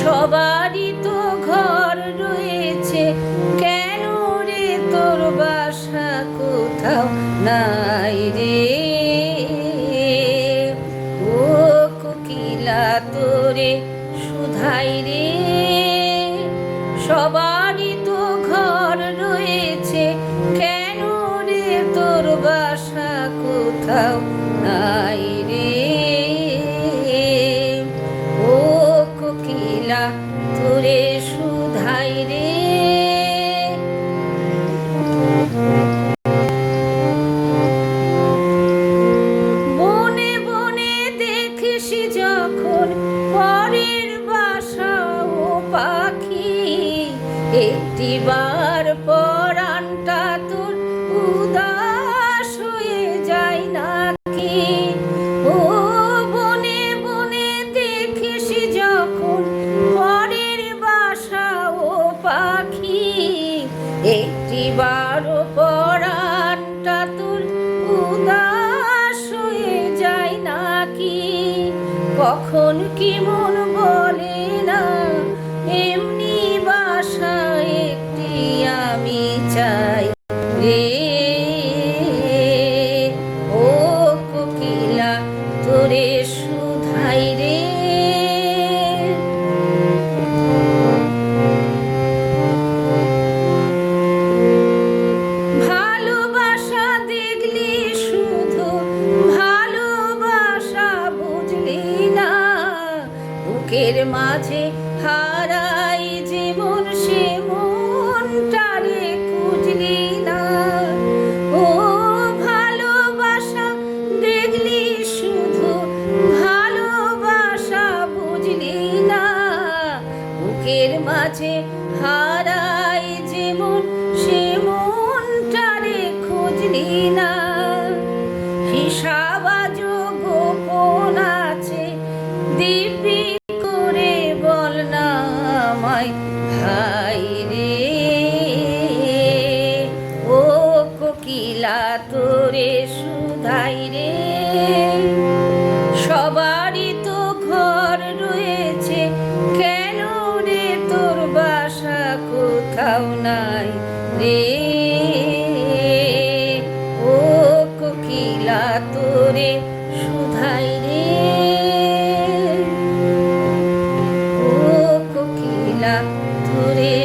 সবারই তো ঘর রয়েছে, কেন রে তোর বাসা কোথাও নাই রে? ও কোকিলা তোরে শুধাই রে, সবারই তো ঘর রয়েছে, কেন রে তোর বাসা কোথাও নাই রে? ও কোকিলা তোরে শুধাই রে। বনে বনে দেখিস যখন পরের বাসা ও পাখি, একটিবার পরাণটা তোর উদাস হয়ে যায় নাকি? ও বনে বনে দেখিস যখন পরের বাসা ও পাখি, একটিবার পরাণটা তোর উদাস হয়ে যায় নাকি? কখন কি মন বলে না, এমনি বাসা একটি আমি চাই রে? ও কোকিলা তোরে শুধাই রে। ভালোবাসা দেখলি শুধু ভালোবাসা বুঝলি না, বুকের মাঝে হারাই জীবন সে মনটারে খুঁজলি না। ও ভালোবাসা দেখলি শুধু ভালোবাসা বুঝলি না, বুকের মাঝে হারাই জীবন সে মনটারে খুঁজলি না। হিসাব আজও গোপন আছে, দিব্যি করে বল না আমায় ভাই রে। ও কোকিলা তোরে শুধাই রে, সবারই তো ঘর রয়েছে, কেন রে তোর বাসা কোথাও নাই রে? ও কোকিলা তোরে শুধাই রে। ও কোকিলা তোরে